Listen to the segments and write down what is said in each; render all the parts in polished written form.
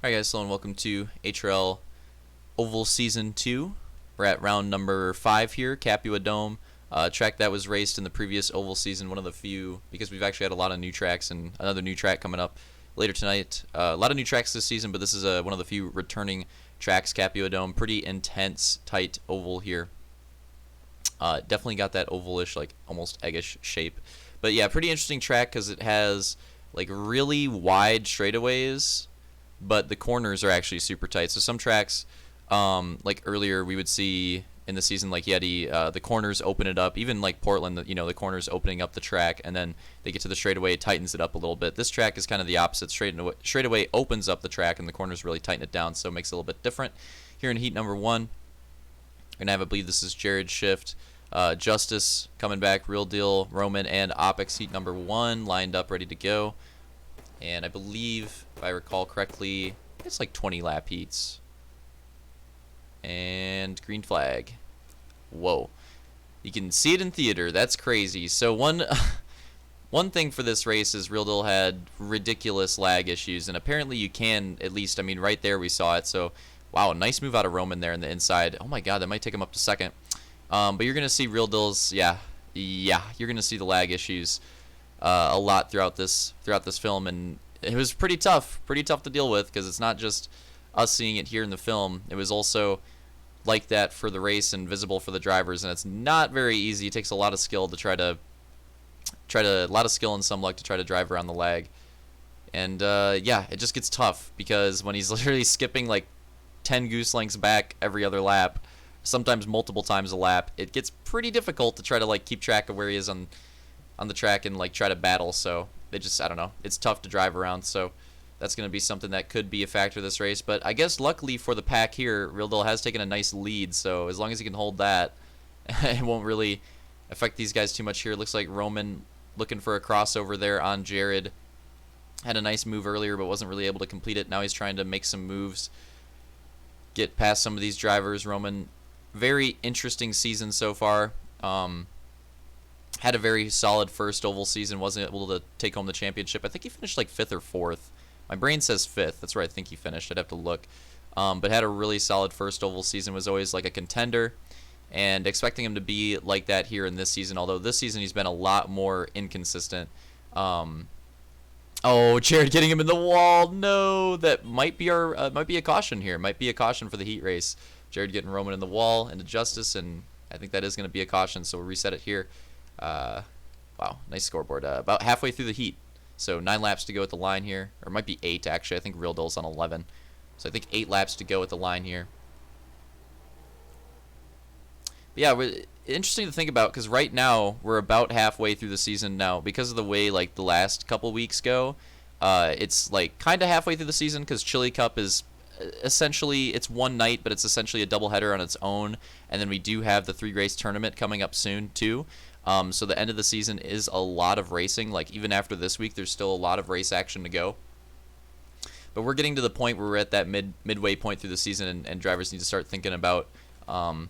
Alright guys, hello and welcome to HRL Oval Season 2. We're at round number 5 here, Capua Dome. Track that was raced in the previous Oval Season, one of the few, because we've actually had a lot of new tracks and another new track coming up later tonight. A lot of new tracks this season, but this is one of the few returning tracks, Capua Dome. Pretty intense, tight oval here. Definitely got that ovalish, like almost eggish shape. But yeah, pretty interesting track because it has like really wide straightaways, but the corners are actually super tight. So some tracks, like earlier we would see in the season, like Yeti, the corners open it up. Even like Portland, the corners opening up the track, and then they get to the straightaway, it tightens it up a little bit. This track is kind of the opposite. Straightaway opens up the track, and the corners really tighten it down, so it makes it a little bit different. Here in heat number 1, we're gonna have, I believe this is Jared Shift, Justice coming back, Real Deal, Roman, and Opix. Heat number 1 lined up, ready to go. And I believe, if I recall correctly, it's like 20 lap heats. And green flag. Whoa. You can see it in theater. That's crazy. So one thing for this race is Real Deal had ridiculous lag issues, and apparently you can, at least, I mean, right there we saw it. So, wow, nice move out of Roman there in the inside. Oh my god, that might take him up to second. But you're going to see Real Deal's, yeah, you're going to see the lag issues a lot throughout this film, and it was pretty tough to deal with, because it's not just us seeing it here in the film. It was also like that for the race and visible for the drivers, and it's not very easy. It takes a lot of skill to a lot of skill and some luck to try to drive around the lag. And yeah, it just gets tough, because when he's literally skipping like 10 goose lengths back every other lap, sometimes multiple times a lap, it gets pretty difficult to try to like keep track of where he is on the track and like try to battle. So it just, I don't know, it's tough to drive around. So that's going to be something that could be a factor this race. But I guess luckily for the pack here, Real Deal has taken a nice lead, so as long as he can hold that, it won't really affect these guys too much here. It looks like Roman looking for a crossover there on Jared. Had a nice move earlier, but wasn't really able to complete it. Now he's trying to make some moves, get past some of these drivers. Roman, very interesting season so far. Had a very solid first oval season, wasn't able to take home the championship. I think he finished like 5th or 4th. My brain says 5th. That's where I think he finished. I'd have to look. But had a really solid first oval season, was always like a contender, and expecting him to be like that here in this season, although this season he's been a lot more inconsistent. Oh, Jared getting him in the wall. No, that might be might be a caution here. Might be a caution for the heat race. Jared getting Roman in the wall into Justice, and I think that is going to be a caution, so we'll reset it here. Wow, nice scoreboard. About halfway through the heat, so 9 laps to go at the line here, or it might be 8 actually. I think Real Deal's on 11, so I think 8 laps to go at the line here. But yeah, interesting to think about, because right now we're about halfway through the season now, because of the way like the last couple weeks go. It's like kind of halfway through the season, because Chili Cup is essentially, it's one night, but it's essentially a doubleheader on its own, and then we do have the 3-race tournament coming up soon too. So the end of the season is a lot of racing. Like even after this week, there's still a lot of race action to go. But we're getting to the point where we're at that midway point through the season, and drivers need to start thinking about, going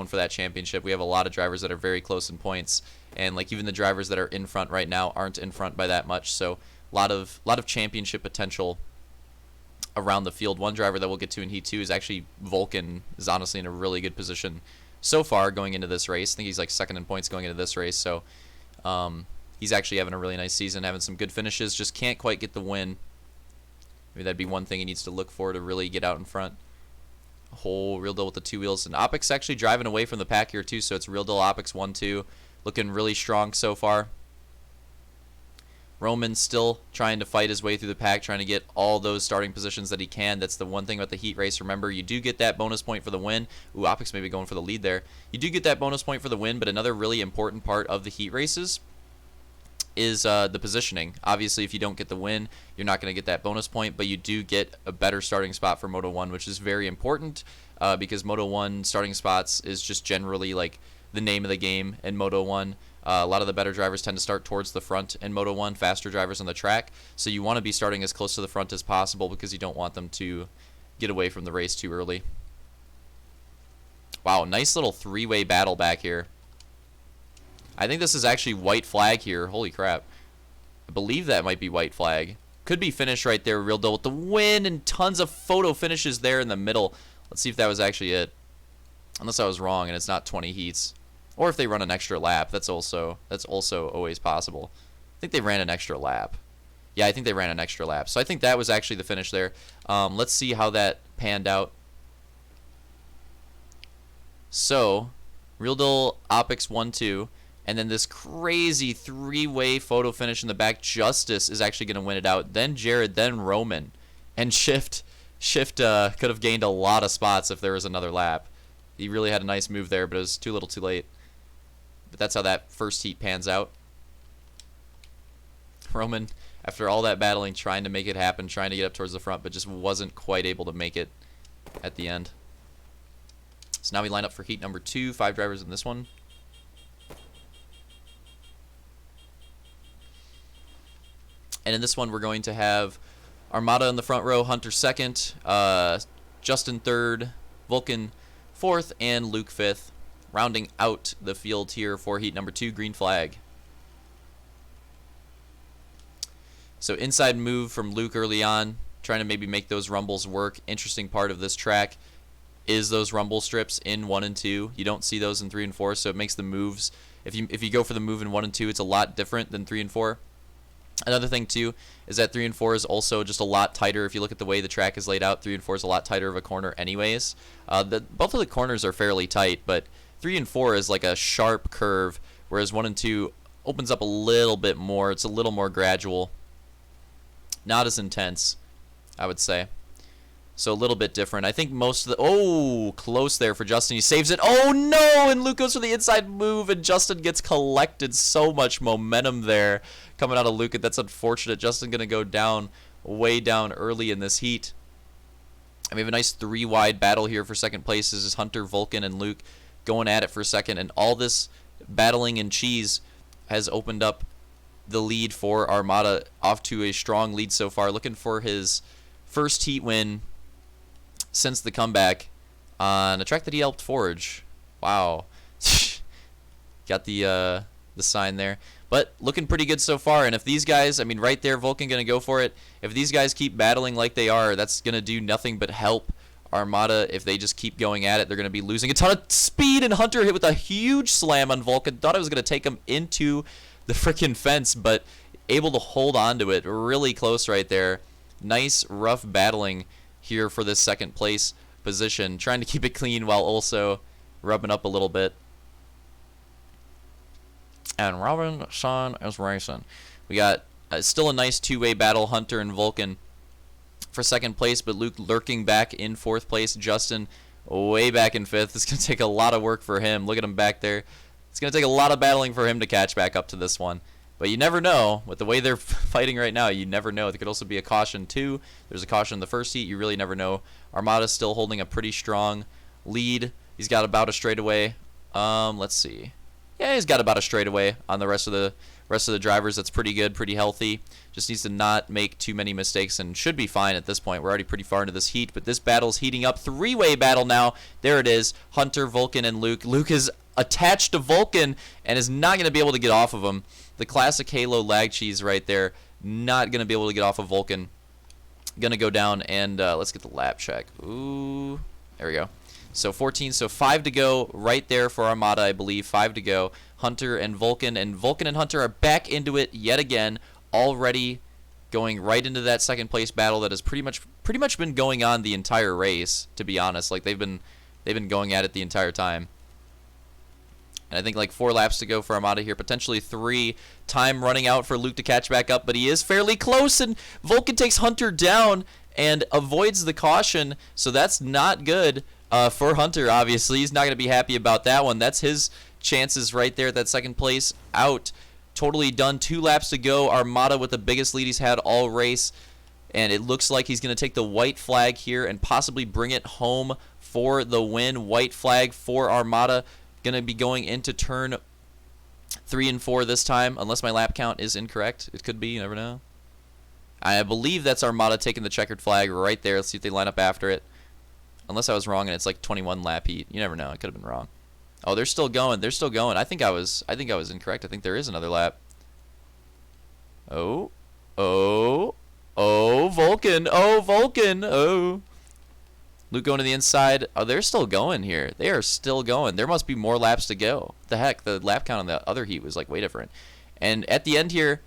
for that championship. We have a lot of drivers that are very close in points, and like even the drivers that are in front right now aren't in front by that much. So a lot of championship potential around the field. One driver that we'll get to in Heat 2 is actually Vulcan, is honestly in a really good position so far going into this race. I think he's like 2nd in points going into this race, so he's actually having a really nice season, having some good finishes, just can't quite get the win. Maybe that'd be one thing he needs to look for to really get out in front. A whole Real Deal with the 2 wheels, and Opix actually driving away from the pack here too, so it's Real Deal, Opix 1-2, looking really strong so far. Roman still trying to fight his way through the pack, trying to get all those starting positions that he can. That's the one thing about the heat race. Remember, you do get that bonus point for the win. Ooh, Opix may be going for the lead there. You do get that bonus point for the win, but another really important part of the heat races is the positioning. Obviously, if you don't get the win, you're not going to get that bonus point, but you do get a better starting spot for Moto 1, which is very important, because Moto 1 starting spots is just generally like the name of the game in Moto 1. A lot of the better drivers tend to start towards the front in Moto 1, faster drivers on the track. So you want to be starting as close to the front as possible, because you don't want them to get away from the race too early. Wow, nice little 3-way battle back here. I think this is actually white flag here. Holy crap. I believe that might be white flag. Could be finished right there, Real Deal with the win, and tons of photo finishes there in the middle. Let's see if that was actually it. Unless I was wrong and it's not 20 heats. Or if they run an extra lap, that's also always possible. I think they ran an extra lap. Yeah, I think they ran an extra lap. So I think that was actually the finish there. Let's see how that panned out. So, Real Deal, Opix 1-2, and then this crazy three-way photo finish in the back. Justice is actually going to win it out. Then Jared, then Roman. And Shift could have gained a lot of spots if there was another lap. He really had a nice move there, but it was too little too late. But that's how that first heat pans out. Roman, after all that battling, trying to make it happen, trying to get up towards the front, but just wasn't quite able to make it at the end. So now we line up for heat number 2. 5 drivers in this one. And in this one, we're going to have Armada in the front row, Hunter second, Justin third, Vulcan fourth, and Luke fifth. Rounding out the field here for heat number 2, green flag. So inside move from Luke early on, trying to maybe make those rumbles work. Interesting part of this track is those rumble strips in 1 and 2. You don't see those in 3 and 4, so it makes the moves. If you go for the move in 1 and 2, it's a lot different than 3 and 4. Another thing too is that 3 and 4 is also just a lot tighter. If you look at the way the track is laid out, 3 and 4 is a lot tighter of a corner anyways. Both of the corners are fairly tight, but 3 and 4 is like a sharp curve, whereas 1 and 2 opens up a little bit more. It's a little more gradual. Not as intense, I would say. So a little bit different. I think most of the... Oh, close there for Justin. He saves it. Oh, no! And Luke goes for the inside move, and Justin gets collected. So much momentum there coming out of Luke. That's unfortunate. Justin going to go down, way down early in this heat. And we have a nice 3-wide battle here for second place. This is Hunter, Vulcan, and Luke going at it for second. And all this battling and cheese has opened up the lead for Armada, off to a strong lead so far. Looking for his first heat win since the comeback on a track that he helped forge. Wow. Got the sign there. But looking pretty good so far. And if these guys, I mean, right there, Vulcan going to go for it. If these guys keep battling like they are, that's going to do nothing but help Armada. If they just keep going at it, they're going to be losing a ton of speed. And Hunter hit with a huge slam on Vulcan. Thought it was going to take him into the freaking fence, but able to hold on to it. Really close right there. Nice, rough battling here for this second place position. Trying to keep it clean while also rubbing up a little bit. And Robinson is racing. We got still a nice two-way battle, Hunter and Vulcan for second place, but Luke lurking back in fourth place. Justin way back in fifth. It's going to take a lot of work for him. Look at him back there. It's going to take a lot of battling for him to catch back up to this one. But you never know. With the way they're fighting right now, you never know. There could also be a caution, too. There's a caution in the first heat. You really never know. Armada's still holding a pretty strong lead. He's got about a straightaway. Let's see. Yeah, he's got about a straightaway on the rest of the drivers. That's pretty good, pretty healthy. Just needs to not make too many mistakes and should be fine at this point. We're already pretty far into this heat, but this battle's heating up. 3-way battle now. There it is. Hunter, Vulcan, and Luke. Luke is attached to Vulcan and is not going to be able to get off of him. The classic Halo lag cheese right there. Not going to be able to get off of Vulcan. Going to go down, and let's get the lap check. Ooh, there we go. So 14, so 5 to go right there for Armada, I believe. 5 to go. Hunter and Vulcan and Hunter are back into it yet again, already going right into that second place battle that has pretty much been going on the entire race, to be honest. Like they've been going at it the entire time. And I think like 4 laps to go for Armada here, potentially 3. Time running out for Luke to catch back up, but he is fairly close, and Vulcan takes Hunter down and avoids the caution, so that's not good. For Hunter, obviously. He's not going to be happy about that one. That's his chances right there at that second place out. Totally done. 2 laps to go. Armada with the biggest lead he's had all race. And it looks like he's going to take the white flag here and possibly bring it home for the win. White flag for Armada. Going to be going into turn 3 and 4 this time, unless my lap count is incorrect. It could be. You never know. I believe that's Armada taking the checkered flag right there. Let's see if they line up after it. Unless I was wrong and it's like 21 lap heat. You never know. I could have been wrong. Oh, they're still going. They're still going. I think I was incorrect. I think there is another lap. Oh. Vulcan. Oh, Vulcan. Oh. Luke going to the inside. Oh, they're still going here. They are still going. There must be more laps to go. The heck, the lap count on the other heat was like way different. And at the end here,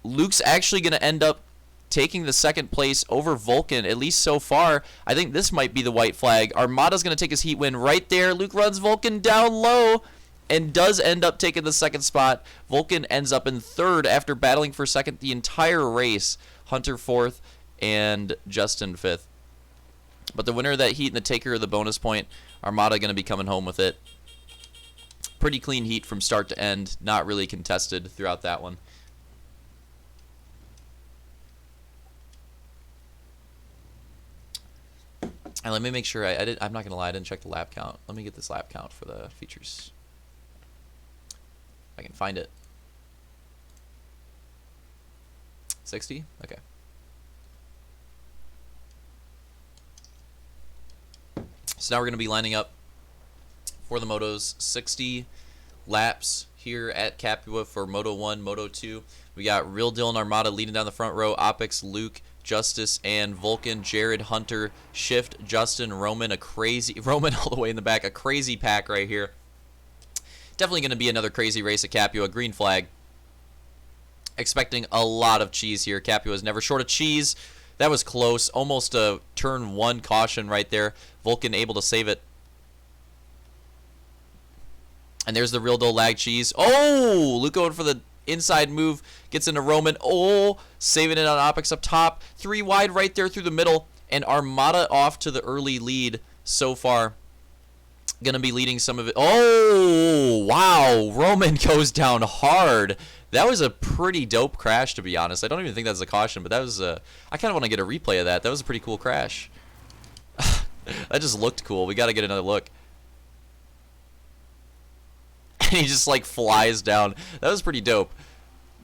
Luke's actually going to end up taking the second place over Vulcan, at least so far. I think this might be the white flag. Armada's going to take his heat win right there. Luke runs Vulcan down low and does end up taking the second spot. Vulcan ends up in third after battling for second the entire race. Hunter fourth and Justin fifth. But the winner of that heat and the taker of the bonus point, Armada going to be coming home with it. Pretty clean heat from start to end. Not really contested throughout that one. And let me make sure, I'm not going to lie, I didn't check the lap count. Let me get this lap count for the features. If I can find it. 60? Okay. So now we're going to be lining up for the motos. 60 laps here at Capua for Moto 1, Moto 2. We got Real Deal and Armada leading down the front row. Opix, Luke, Justice, and Vulcan. Jared, Hunter, Shift, Justin, Roman. Roman all the way in the back. A crazy pack right here. Definitely going to be another crazy race at Capua. Green flag. Expecting a lot of cheese here. Capua is never short of cheese. That was close. Almost a turn one caution right there. Vulcan able to save it. And there's the Real Deal lag cheese. Oh! Luke going for the inside move. Gets into Roman. Oh! Saving it on Opix up top. 3 wide right there through the middle. And Armada off to the early lead so far. Gonna be leading some of it. Oh! Wow! Roman goes down hard. That was a pretty dope crash, to be honest. I don't even think that's a caution, but that was a... I kind of want to get a replay of that. That was a pretty cool crash. That just looked cool. We got to get another look. And he just, like, flies down. That was pretty dope.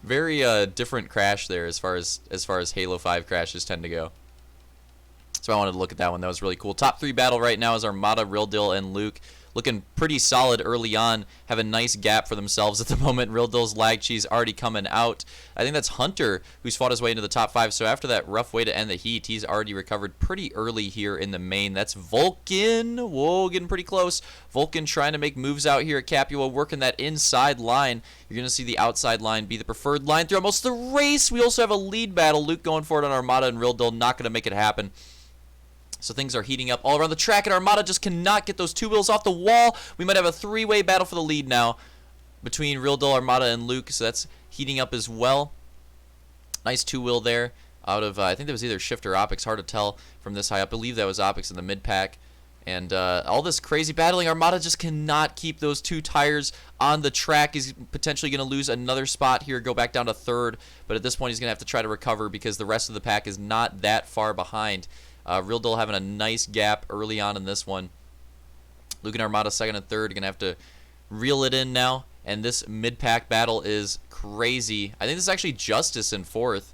Very different crash there as far as Halo 5 crashes tend to go. So I wanted to look at that one. That was really cool. Top 3 battle right now is Armada, Real Deal, and Luke. Looking pretty solid early on. Have a nice gap for themselves at the moment. Real Deal's lag cheese already coming out. I think that's Hunter who's fought his way into the top 5. So after that rough way to end the heat, he's already recovered pretty early here in the main. That's Vulcan. Whoa, getting pretty close. Vulcan trying to make moves out here at Capua, working that inside line. You're going to see the outside line be the preferred line throughout most of the race. We also have a lead battle. Luke going for it on Armada and Real Deal. Not going to make it happen. So things are heating up all around the track, and Armada just cannot get those 2 wheels off the wall. We might have a 3-way battle for the lead now between Real Deal, Armada, and Luke, so that's heating up as well. Nice 2-wheel there out of, I think that was either Shift or Opix. Hard to tell from this high up. I believe that was Opix in the mid-pack. And all this crazy battling, Armada just cannot keep those 2 tires on the track. He's potentially going to lose another spot here, go back down to 3rd. But at this point, he's going to have to try to recover because the rest of the pack is not that far behind. Real Deal having a nice gap early on in this one. Luke and Armada 2nd and 3rd. Going to have to reel it in now. And this mid-pack battle is crazy. I think this is actually Justice in 4th.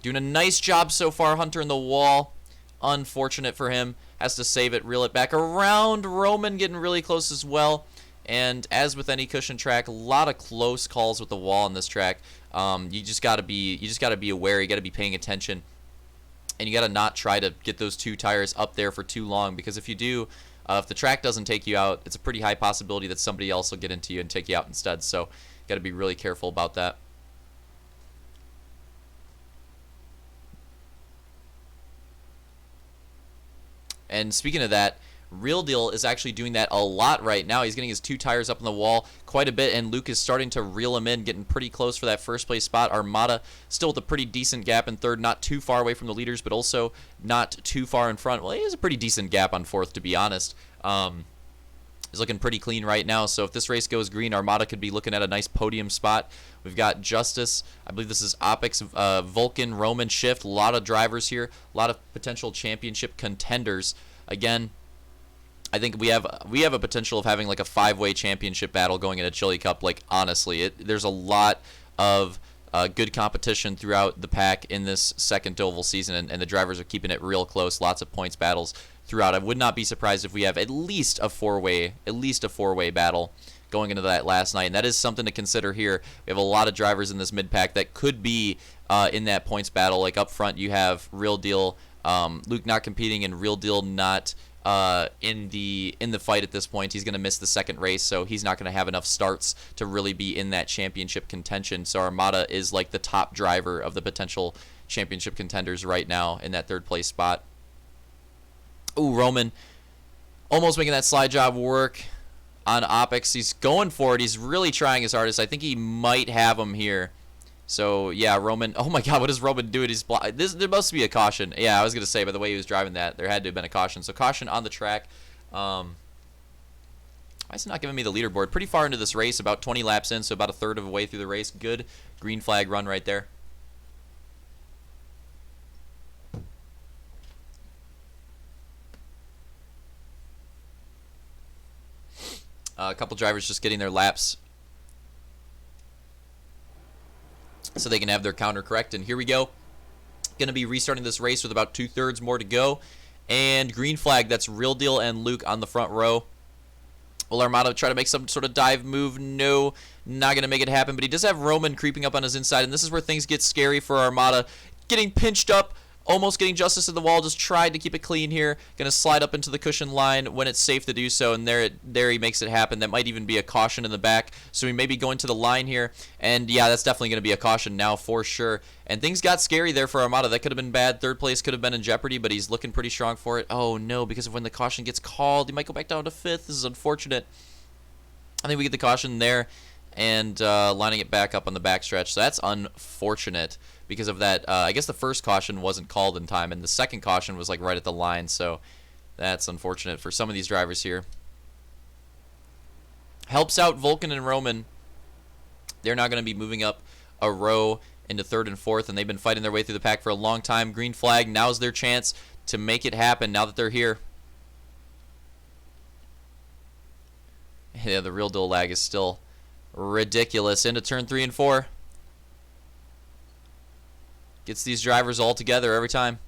Doing a nice job so far. Hunter in the wall. Unfortunate for him. Has to save it, reel it back around. Roman getting really close as well. And as with any cushion track, a lot of close calls with the wall on this track. You just got to be aware. You got to be paying attention. And you got to not try to get those 2 tires up there for too long, because if you do, if the track doesn't take you out, it's a pretty high possibility that somebody else will get into you and take you out instead. So got to be really careful about that. And speaking of that, Real Deal is actually doing that a lot right now. He's getting his 2 tires up on the wall quite a bit, and Luke is starting to reel him in, getting pretty close for that first place spot. Armada still with a pretty decent gap in 3rd, not too far away from the leaders, but also not too far in front. Well, he has a pretty decent gap on 4th, to be honest. He's looking pretty clean right now, so if this race goes green, Armada could be looking at a nice podium spot. We've got Justice. I believe this is Opix, Vulcan, Roman, Shift. A lot of drivers here, a lot of potential championship contenders. Again, I think we have a potential of having like a 5-way championship battle going into Chili Cup. Like, honestly, there's a lot of good competition throughout the pack in this second oval season, and the drivers are keeping it real close. Lots of points battles throughout. I would not be surprised if we have at least a 4-way battle going into that last night, and that is something to consider here. We have a lot of drivers in this mid-pack that could be in that points battle. Like up front, you have Real Deal, Luke not competing, and Real Deal not in the fight at this point. He's going to miss the second race, so he's not going to have enough starts to really be in that championship contention. So Armada is like the top driver of the potential championship contenders right now in that third place spot. Ooh, Roman almost making that slide job work on Opix. He's going for it. He's really trying his hardest. I think he might have him here. So, yeah, Roman. Oh, my God. What is Roman doing? There must be a caution. Yeah, I was going to say, by the way he was driving that, there had to have been a caution. So, caution on the track. Why is it not giving me the leaderboard? Pretty far into this race, about 20 laps in, so about a third of the way through the race. Good green flag run right there. A couple drivers just getting their laps so they can have their counter correct. And here we go. Going to be restarting this race with about 2/3 more to go. And green flag, that's Real Deal and Luke on the front row. Will Armada try to make some sort of dive move? No, not going to make it happen. But he does have Roman creeping up on his inside. And this is where things get scary for Armada. Getting pinched up. Almost getting justice in the wall. Just tried to keep it clean here. Going to slide up into the cushion line when it's safe to do so. And there he makes it happen. That might even be a caution in the back. So he may be going to the line here. And yeah, that's definitely going to be a caution now for sure. And things got scary there for Armada. That could have been bad. Third place could have been in jeopardy, but he's looking pretty strong for it. Oh no, because of when the caution gets called, he might go back down to 5th. This is unfortunate. I think we get the caution there and lining it back up on the backstretch. So that's unfortunate. Because of that, I guess the first caution wasn't called in time, and the second caution was like right at the line, so that's unfortunate for some of these drivers here. Helps out Vulcan and Roman. They're now going to be moving up a row into 3rd and 4th, and they've been fighting their way through the pack for a long time. Green flag, now's their chance to make it happen now that they're here. Yeah, the Real Deal lag is still ridiculous. Into turn 3 and 4. Gets these drivers all together every time.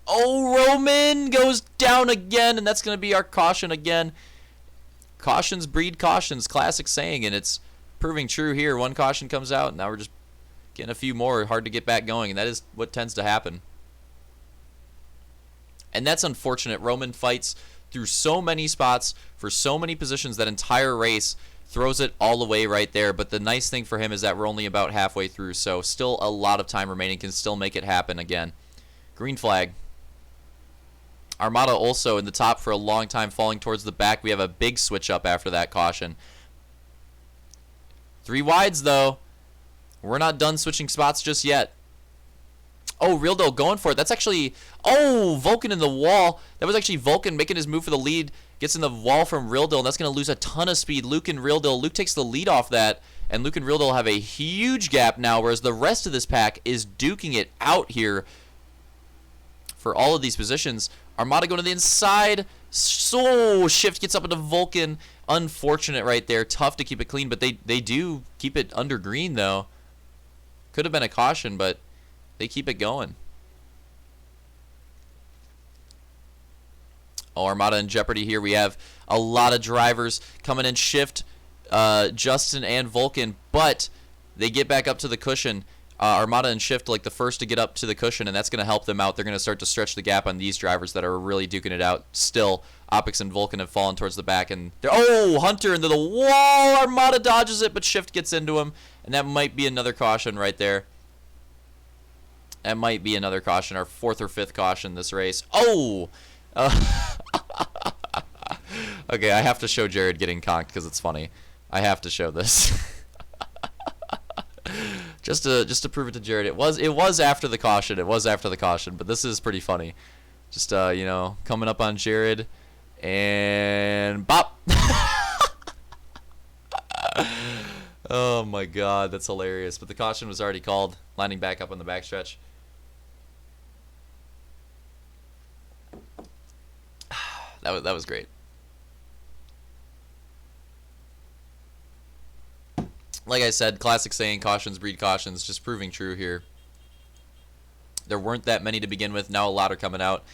Oh, Roman goes down again, and that's going to be our caution again. Cautions breed cautions, classic saying, and it's proving true here. One caution comes out, and now we're just getting a few more. Hard to get back going, and that is what tends to happen. And that's unfortunate. Roman fights through so many spots for so many positions that entire race. Throws it all away right there, but the nice thing for him is that we're only about halfway through, so still a lot of time remaining, can still make it happen again. Green flag. Armada also in the top for a long time, falling towards the back. We have a big switch up after that caution. 3 wides, though. We're not done switching spots just yet. Oh, Real Deal going for it. That's actually... Oh, Vulcan in the wall. That was actually Vulcan making his move for the lead. Gets in the wall from Real Deal, and that's going to lose a ton of speed. Luke and Real Deal. Luke takes the lead off that, and Luke and Real Deal have a huge gap now, whereas the rest of this pack is duking it out here for all of these positions. Armada going to the inside. So, Shift gets up into Vulcan. Unfortunate right there. Tough to keep it clean, but they do keep it under green, though. Could have been a caution, but they keep it going. Oh, Armada in jeopardy here. We have a lot of drivers coming in. Shift, Justin, and Vulcan, but they get back up to the cushion. Armada and Shift like the first to get up to the cushion, and that's going to help them out. They're going to start to stretch the gap on these drivers that are really duking it out. Still, Opix and Vulcan have fallen towards the back, and oh, Hunter into the wall. Armada dodges it, but Shift gets into him, and that might be another caution right there. That might be another caution, our 4th or 5th caution this race. Oh! Okay, I have to show Jared getting conked because it's funny. I have to show this. just to prove it to Jared. It was after the caution. It was after the caution, but this is pretty funny. Just you know, coming up on Jared and bop. Oh my God, that's hilarious. But the caution was already called, lining back up on the backstretch. That was great. Like I said, classic saying, cautions breed cautions, just proving true here. There weren't that many to begin with. Now a lot are coming out.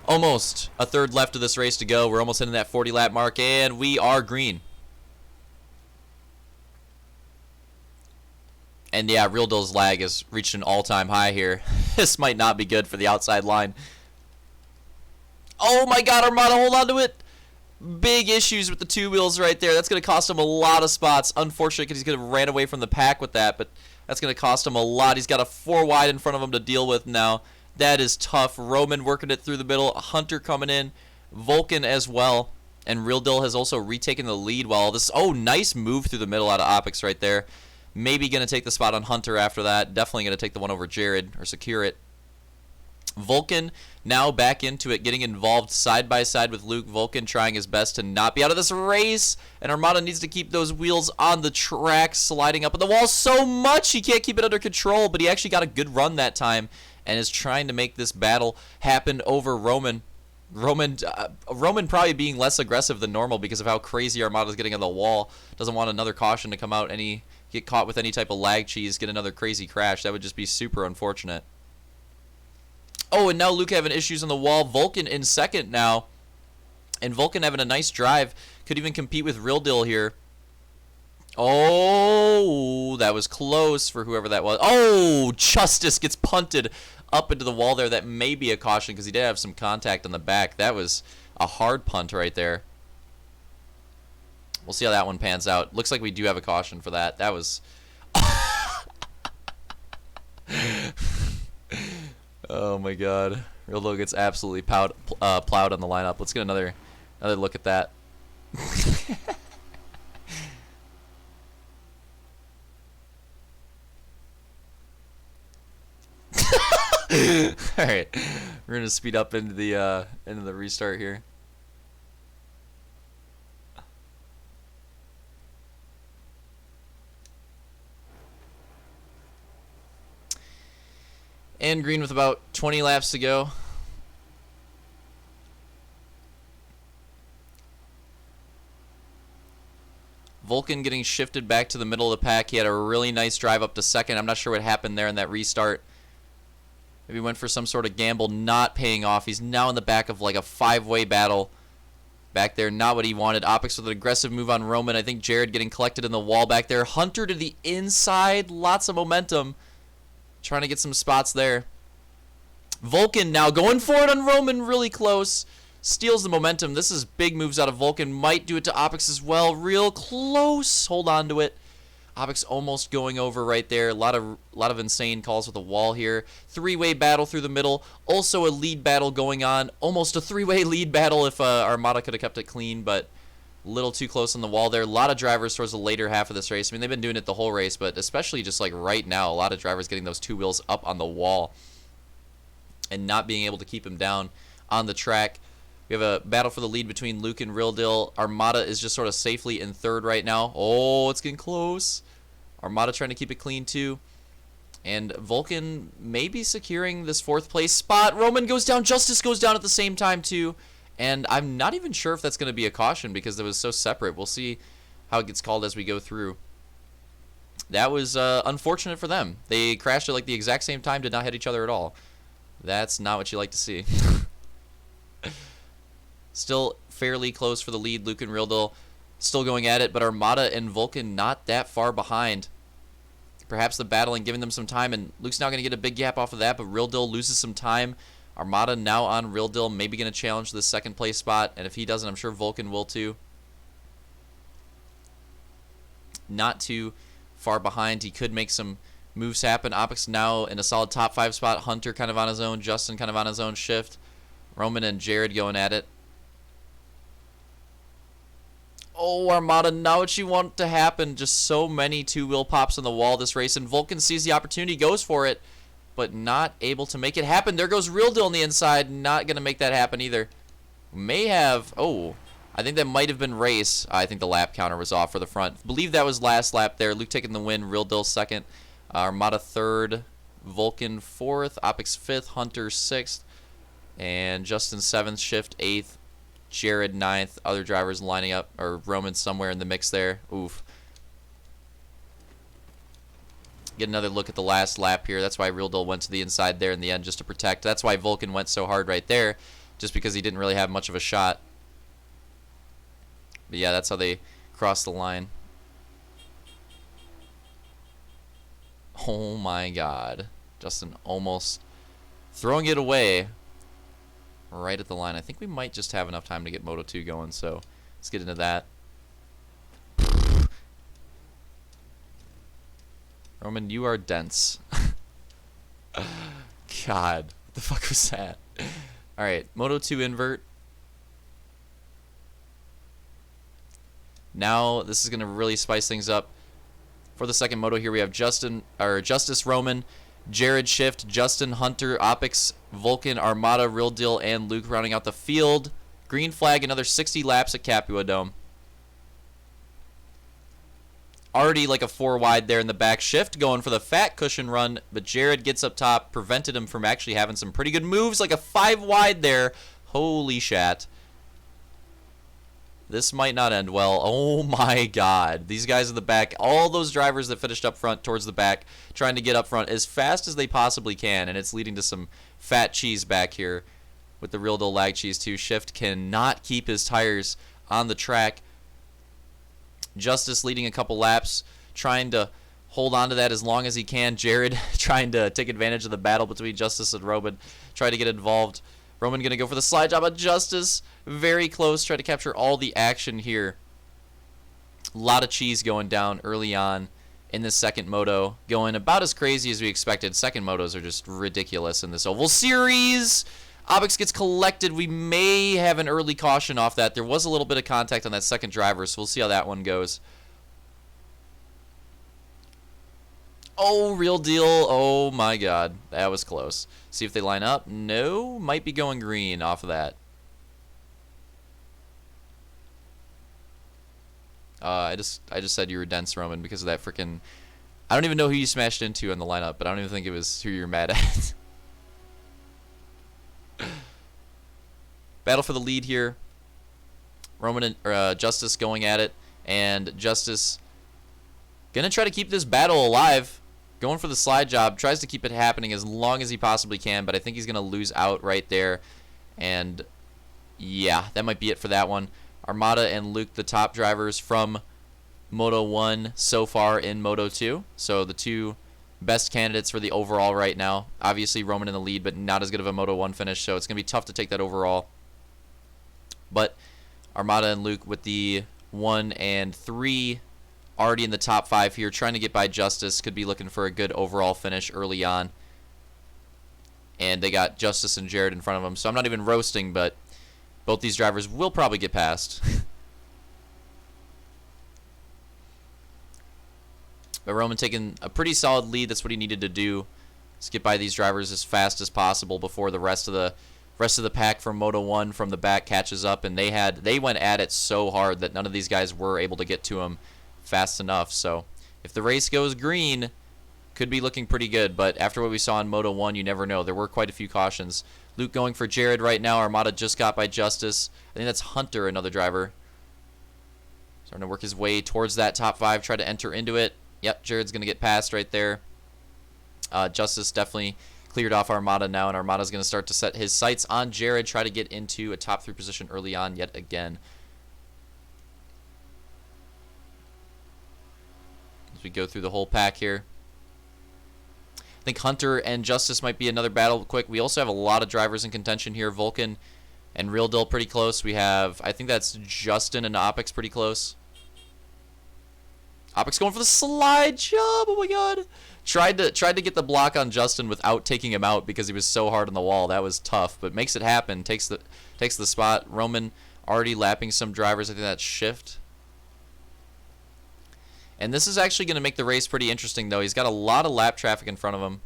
Almost a third left of this race to go. We're almost hitting that 40 lap mark, and we are green. And yeah, Real Deal's lag has reached an all-time high here. This might not be good for the outside line. Oh my god, Armada, hold on to it. Big issues with the two wheels right there. That's going to cost him a lot of spots. Unfortunately, because he's going to ran away from the pack with that, but that's going to cost him a lot. He's got a 4 wide in front of him to deal with now. That is tough. Roman working it through the middle. Hunter coming in. Vulcan as well. And Real Deal has also retaken the lead while this... Oh, nice move through the middle out of Opix right there. Maybe going to take the spot on Hunter after that. Definitely going to take the one over Jared or secure it. Vulcan now back into it, getting involved side by side with Luke. Vulcan trying his best to not be out of this race. And Armada needs to keep those wheels on the track, sliding up on the wall so much he can't keep it under control. But he actually got a good run that time and is trying to make this battle happen over Roman. Roman probably being less aggressive than normal because of how crazy Armada's getting on the wall. Doesn't want another caution to come out, get caught with any type of lag cheese, get another crazy crash. That would just be super unfortunate. Oh, and now Luke having issues on the wall. Vulcan in second now. And Vulcan having a nice drive. Could even compete with Real Deal here. Oh, that was close for whoever that was. Oh, Justice gets punted up into the wall there. That may be a caution because he did have some contact on the back. That was a hard punt right there. We'll see how that one pans out. Looks like we do have a caution for that. That was... Oh my god. Real Deal gets absolutely plowed on the lineup. Let's get another look at that. Alright. We're gonna speed up into the restart here. And green with about 20 laps to go. Vulcan getting shifted back to the middle of the pack. He had a really nice drive up to second. I'm not sure what happened there in that restart. Maybe went for some sort of gamble, not paying off. He's now in the back of like a 5-way battle. Back there, not what he wanted. Opix with an aggressive move on Roman. I think Jared getting collected in the wall back there. Hunter to the inside. Lots of momentum. Trying to get some spots there. Vulcan now going for it on Roman, really close. Steals the momentum. This is big moves out of Vulcan. Might do it to Opix as well. Real close. Hold on to it. Opix almost going over right there. A lot of insane calls with the wall here. 3-way battle through the middle. Also a lead battle going on. Almost a 3-way lead battle if Armada could have kept it clean, but a little too close on the wall there. A lot of drivers towards the later half of this race. I mean, they've been doing it the whole race, but especially just like right now, a lot of drivers getting those two wheels up on the wall and not being able to keep them down on the track. We have a battle for the lead between Luke and Real Deal. Armada is just sort of safely in third right now. Oh, it's getting close. Armada trying to keep it clean too. And Vulcan maybe securing this 4th place spot. Roman goes down. Justice goes down at the same time too. And I'm not even sure if that's going to be a caution because it was so separate. We'll see how it gets called as we go through. That was unfortunate for them. They crashed at like the exact same time, did not hit each other at all. That's not what you like to see. Still fairly close for the lead. Luke and Real Deal still going at it, but Armada and Vulcan not that far behind. Perhaps the battling giving them some time, and Luke's now going to get a big gap off of that, but Real Deal loses some time. Armada now on Real Deal, maybe going to challenge the 2nd place spot, and if he doesn't, I'm sure Vulcan will too. Not too far behind. He could make some moves happen. Opix now in a solid top 5 spot. Hunter kind of on his own. Justin kind of on his own shift. Roman and Jared going at it. Oh, Armada, not what you want to happen. Just so many 2-wheel pops on the wall this race, and Vulcan sees the opportunity, goes for it, but not able to make it happen. There goes Real Deal on the inside. Not going to make that happen either. May have... Oh, I think that might have been race. I think the lap counter was off for the front. Believe that was last lap there. Luke taking the win. Real Deal 2nd. Armada 3rd. Vulcan 4th. Opix 5th. Hunter 6th. And Justin 7th. Shift 8th. Jared 9th. Other drivers lining up. Or Roman somewhere in the mix there. Oof. Get another look at the last lap here. That's why Real Deal went to the inside there in the end just to protect. That's why Vulcan went so hard right there. Just because he didn't really have much of a shot. But yeah, that's how they crossed the line. Oh my god. Justin almost throwing it away right at the line. I think we might just have enough time to get Moto 2 going, so let's get into that. Roman, you are dense. God, what the fuck was that? Alright, Moto 2 invert. Now, this is going to really spice things up. For the second moto here, we have Justice, Roman, Jared, Shift, Justin, Hunter, Opix, Vulcan, Armada, Real Deal, and Luke rounding out the field. Green flag, another 60 laps at Capua Dome. Already like a 4 wide there in the back. Shift going for the fat cushion run, but Jared gets up top, prevented him from actually having some pretty good moves, like a 5 wide there. Holy shat. This might not end well. Oh my god. These guys in the back, all those drivers that finished up front towards the back, trying to get up front as fast as they possibly can, and it's leading to some fat cheese back here with the Real Deal lag cheese too. Shift cannot keep his tires on the track. Justice leading a couple laps, trying to hold on to that as long as he can. Jared trying to take advantage of the battle between Justice and Roman, try to get involved. Roman going to go for the slide job on Justice. Very close. Try to capture all the action here. A lot of cheese going down early on in this second moto. Going about as crazy as we expected. Second motos are just ridiculous in this oval series. Opix gets collected. We may have an early caution off that. There was a little bit of contact on that second driver, so we'll see how that one goes. Oh, Real Deal. Oh my god. That was close. See if they line up. No. Might be going green off of that. I just said you were dense, Roman, because of that freaking... I don't even know who you smashed into in the lineup, but I don't even think it was who you're mad at. Battle for the lead here. Roman and Justice going at it, and Justice gonna try to keep this battle alive. Going for the slide job, tries to keep it happening as long as he possibly can, but I think he's gonna lose out right there. And yeah, that might be it for that one. Armada and Luke, the top drivers from Moto 1 so far in Moto 2. So the two best candidates for the overall right now. Obviously Roman in the lead, but not as good of a Moto 1 finish, so it's going to be tough to take that overall. But Armada and Luke with the 1 and 3 already in the top 5 here, trying to get by Justice. Could be looking for a good overall finish early on. And they got Justice and Jared in front of them, so I'm not even roasting, but both these drivers will probably get past. But Roman taking a pretty solid lead. That's what he needed to do. Let's get by these drivers as fast as possible before the rest of the pack from Moto 1 from the back catches up. And they went at it so hard that none of these guys were able to get to him fast enough. So if the race goes green, could be looking pretty good. But after what we saw in Moto 1, you never know. There were quite a few cautions. Luke going for Jared right now. Armada just got by Justice. I think that's Hunter, another driver. Starting to work his way towards that top 5. Try to enter into it. Yep, Jared's going to get past right there. Justice definitely cleared off Armada now, and Armada's going to start to set his sights on Jared. Try to get into a top 3 position early on yet again. As we go through the whole pack here. I think Hunter and Justice might be another battle quick. We also have a lot of drivers in contention here. Vulcan and Real Deal pretty close. We have, I think that's Justin and Opix pretty close. Opix going for the slide job. Oh my god. Tried to get the block on Justin without taking him out because he was so hard on the wall. That was tough, but makes it happen. Takes the spot. Roman already lapping some drivers. I think that's Shift. And this is actually going to make the race pretty interesting, though. He's got a lot of lap traffic in front of him.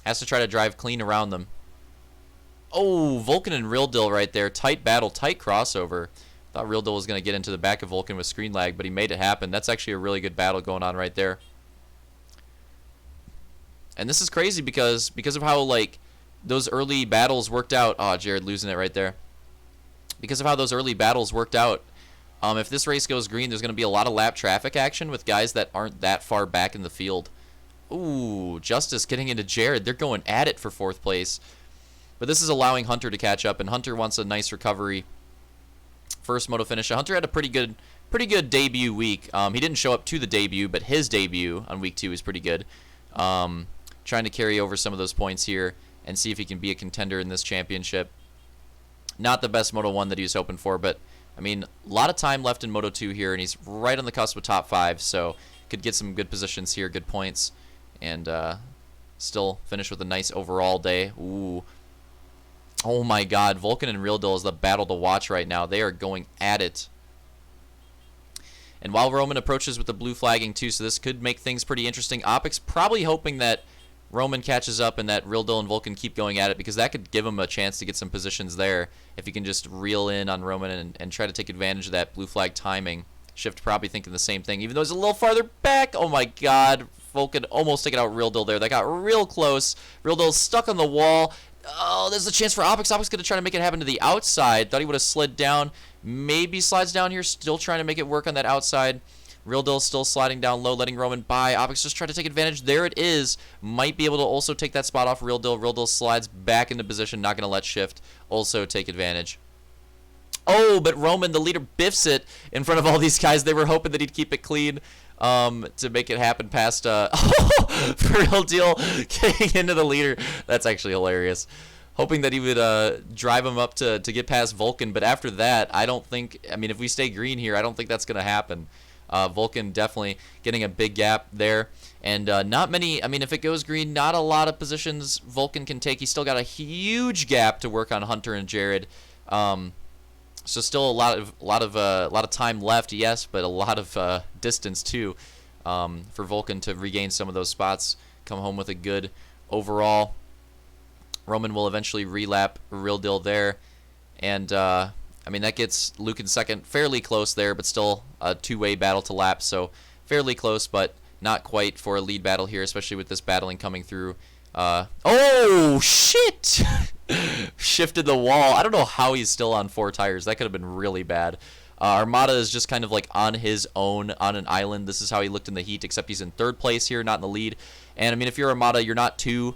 Has to try to drive clean around them. Oh, Vulcan and Real Deal right there. Tight battle, tight crossover. Thought Real Deal was going to get into the back of Vulcan with screen lag, but he made it happen. That's actually a really good battle going on right there. And this is crazy because of how, like, those early battles worked out. Oh, Jared losing it right there. Because of how those early battles worked out, if this race goes green, there's going to be a lot of lap traffic action with guys that aren't that far back in the field. Ooh, Justice getting into Jared. They're going at it for 4th place. But this is allowing Hunter to catch up, and Hunter wants a nice recovery. First moto finish. Hunter had a pretty good pretty good debut week. He didn't show up to the debut, but his debut on week 2 is pretty good. Trying to carry over some of those points here and see if he can be a contender in this championship. Not the best Moto 1 that he was hoping for, but, I mean, a lot of time left in Moto 2 here, and he's right on the cusp of top 5, so could get some good positions here, good points, and still finish with a nice overall day. Ooh. Oh my god, Vulcan and Real Deal is the battle to watch right now. They are going at it. And while Roman approaches with the blue flagging too, so this could make things pretty interesting. Opix probably hoping that Roman catches up and that Real Deal and Vulcan keep going at it, because that could give him a chance to get some positions there if he can just reel in on Roman and try to take advantage of that blue flag timing. Shift probably thinking the same thing, even though he's a little farther back. Oh my god, Vulcan almost taking out Real Deal there. That got real close. Real Deal's stuck on the wall. Oh, there's a chance for Opix. Opix going to try to make it happen to the outside. Thought he would have slid down. Maybe slides down here. Still trying to make it work on that outside. Real Deal still sliding down low, letting Roman by. Opix just tried to take advantage. There it is. Might be able to also take that spot off Real Deal. Real Deal slides back into position. Not going to let Shift also take advantage. Oh, but Roman, the leader, biffs it in front of all these guys. They were hoping that he'd keep it clean to make it happen past Real Deal getting into the leader. That's actually hilarious. Hoping that he would drive him up to get past Vulcan, but after that, I don't think, I mean, if we stay green here, I don't think that's going to happen. Vulcan definitely getting a big gap there, and not many, I mean, if it goes green, not a lot of positions Vulcan can take. He's still got a huge gap to work on Hunter and Jared. So still a lot of time left, yes, but a lot of distance too for Vulcan to regain some of those spots, come home with a good overall. Roman will eventually relap Real Deal there, and I mean that gets Luke in second, fairly close there, but still a two-way battle to lap, so fairly close, but not quite for a lead battle here, especially with this battling coming through. Oh shit! Shifted the wall. I don't know how he's still on 4 tires. That could have been really bad. Armada is just kind of like on his own on an island. This is how he looked in the heat, except he's in 3rd place here, not in the lead. And I mean, if you're Armada, you're not too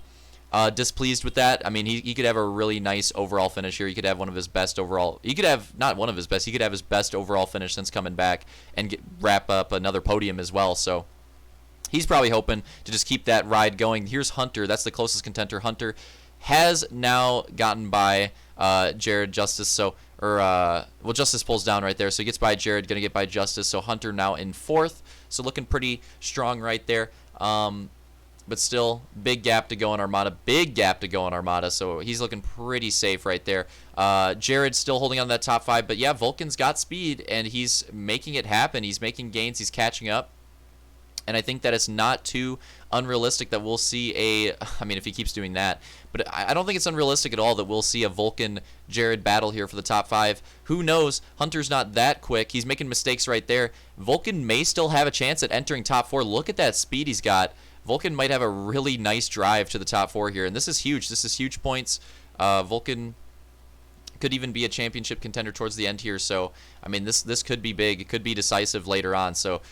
displeased with that. I mean, he could have a really nice overall finish here. He could have one of his best overall. He could have not one of his best. He could have his best overall finish since coming back and wrap up another podium as well. So he's probably hoping to just keep that ride going. Here's Hunter. That's the closest contender. Hunter has now gotten by Jared Justice. So, well, Justice pulls down right there. So he gets by Jared, going to get by Justice. So Hunter now in 4th. So looking pretty strong right there. But still, big gap to go on Armada. Big gap to go on Armada. So he's looking pretty safe right there. Jared's still holding on to that top 5. But yeah, Vulcan's got speed, and he's making it happen. He's making gains. He's catching up. And I think that it's not too unrealistic that we'll see a, I mean, if he keeps doing that, but I don't think it's unrealistic at all that we'll see a Vulcan-Jared battle here for the top 5. Who knows? Hunter's not that quick. He's making mistakes right there. Vulcan may still have a chance at entering top 4. Look at that speed he's got. Vulcan might have a really nice drive to the top 4 here, and this is huge. This is huge points. Vulcan could even be a championship contender towards the end here. So, I mean, this could be big. It could be decisive later on. So,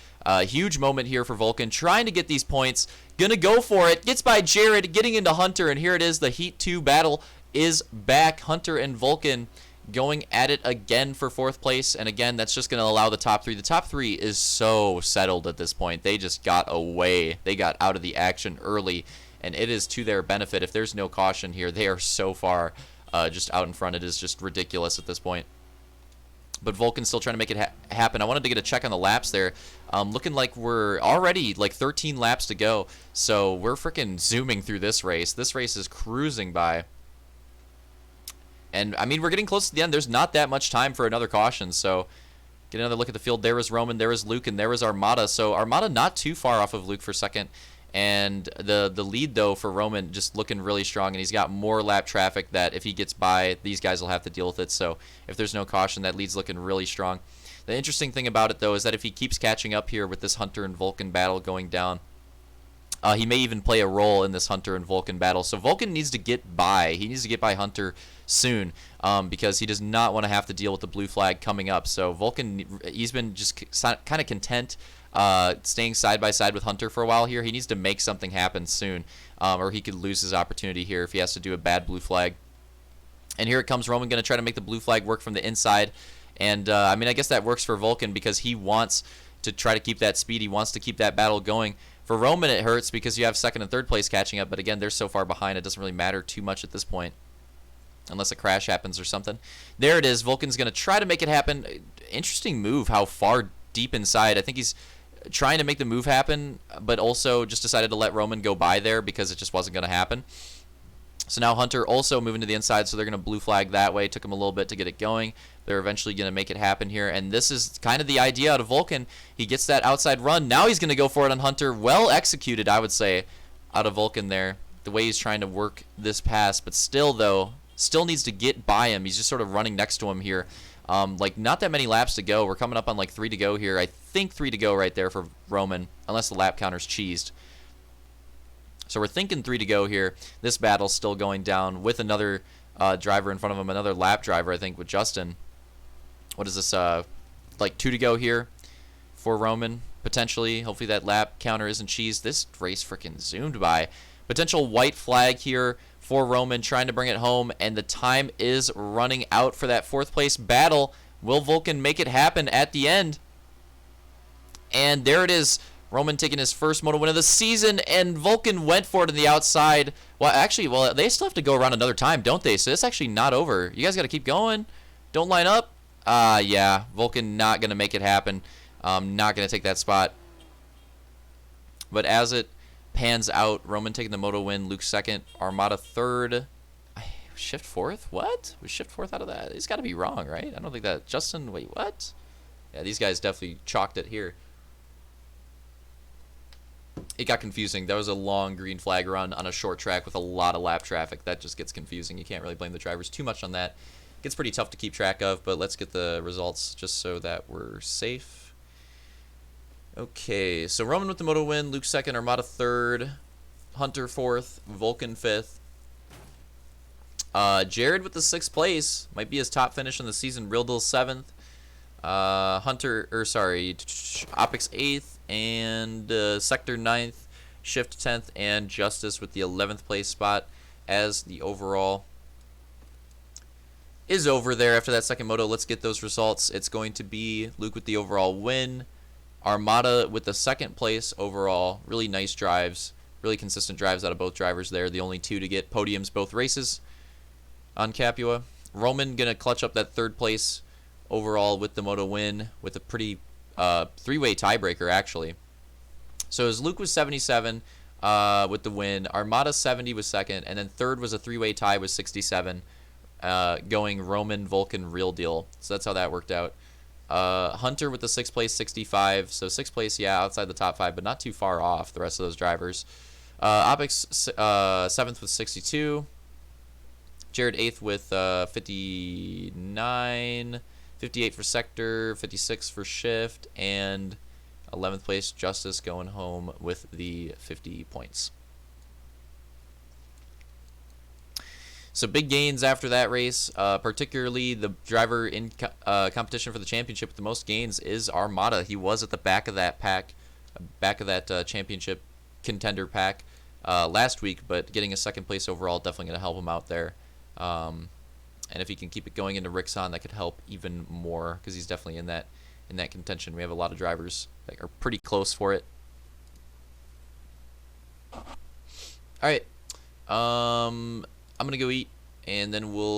huge moment here for Vulcan, trying to get these points. Gonna go for it. Gets by Jared, getting into Hunter, and here it is. The Heat 2 battle is back. Hunter and Vulcan going at it again for 4th place. And again, that's just going to allow the top 3. The top 3 is so settled at this point. They just got away. They got out of the action early, and it is to their benefit. If there's no caution here, they are so far just out in front. It is just ridiculous at this point. But Vulcan's still trying to make it happen. I wanted to get a check on the laps there. Looking like we're already like 13 laps to go. So we're freaking zooming through this race. This race is cruising by. And, I mean, we're getting close to the end. There's not that much time for another caution. So get another look at the field. There is Roman. There is Luke. And there is Armada. So Armada not too far off of Luke for second. And the lead, though, for Roman just looking really strong. And he's got more lap traffic that if he gets by, these guys will have to deal with it. So if there's no caution, that lead's looking really strong. The interesting thing about it, though, is that if he keeps catching up here with this Hunter and Vulcan battle going down, he may even play a role in this Hunter and Vulcan battle. So Vulcan needs to get by. He needs to get by Hunter soon because he does not want to have to deal with the blue flag coming up. So Vulcan, he's been just kind of content staying side by side with Hunter for a while here. He needs to make something happen soon or he could lose his opportunity here if he has to do a bad blue flag. And here it comes. Roman going to try to make the blue flag work from the inside. And, I mean, I guess that works for Vulcan because he wants to try to keep that speed. He wants to keep that battle going. For Roman, it hurts because you have second and third place catching up. But, again, they're so far behind, it doesn't really matter too much at this point. Unless a crash happens or something. There it is. Vulcan's going to try to make it happen. Interesting move, how far deep inside. I think he's trying to make the move happen, but also just decided to let Roman go by there because it just wasn't going to happen. So now Hunter also moving to the inside, so they're going to blue flag that way. Took him a little bit to get it going. They're eventually going to make it happen here, and this is kind of the idea out of Vulcan. He gets that outside run. Now he's going to go for it on Hunter. Well executed, I would say, out of Vulcan there. The way he's trying to work this pass, but still, though, still needs to get by him. He's just sort of running next to him here. Like, not that many laps to go. We're coming up on, like, 3 to go here. I think 3 to go right there for Roman, unless the lap counter's cheesed. So we're thinking 3 to go here. This battle's still going down with another driver in front of him, another lap driver, I think, with Justin. What is this, like 2 to go here for Roman, potentially. Hopefully that lap counter isn't cheesed. This race freaking zoomed by. Potential white flag here for Roman, trying to bring it home, and the time is running out for that 4th place battle. Will Vulcan make it happen at the end? And there it is. Roman taking his first moto win of the season, and Vulcan went for it on the outside. Well, actually, they still have to go around another time, don't they? So it's actually not over. You guys got to keep going. Don't line up. Yeah, Vulcan not going to make it happen. Not going to take that spot. But as it pans out, Roman taking the moto win, Luke 2nd, Armada 3rd. Shift 4th? What? We shift 4th out of that? It's got to be wrong, right? I don't think that. Justin, wait, what? Yeah, these guys definitely chalked it here. It got confusing. That was a long green flag run on a short track with a lot of lap traffic. That just gets confusing. You can't really blame the drivers too much on that. It gets pretty tough to keep track of, but let's get the results just so that we're safe. Okay, so Roman with the moto win, Luke 2nd, Armada 3rd, Hunter 4th, Vulcan 5th. Jared with the 6th place. Might be his top finish in the season. Real Deal 7th. Opix 8th, and Sector 9th, Shift 10th, and Justice with the 11th place spot as the overall is over there after that second moto. Let's get those results. It's going to be Luke with the overall win, Armada with the 2nd place overall. Really nice drives, really consistent drives out of both drivers there. The only 2 to get podiums both races on Capua. Roman going to clutch up that 3rd place overall with the moto win with a pretty 3-way tiebreaker, actually. So as Luke was 77 with the win, Armada 70 was 2nd, and then 3rd was a 3-way tie with 67, going Roman, Vulcan, Real Deal. So that's how that worked out. Hunter with the 6th place, 65. So 6th place, yeah, outside the top 5, but not too far off the rest of those drivers. Opix 7th with 62. Jared 8th with 59. 58 for Sector, 56 for Shift, and 11th place Justice going home with the 50 points. So big gains after that race, particularly the driver in competition for the championship with the most gains is Armada. He was at the back of that pack, championship contender pack last week, but getting a 2nd place overall definitely going to help him out there. And if he can keep it going into Rixon, that could help even more because he's definitely in that contention. We have a lot of drivers that are pretty close for it. All right, I'm gonna go eat, and then we'll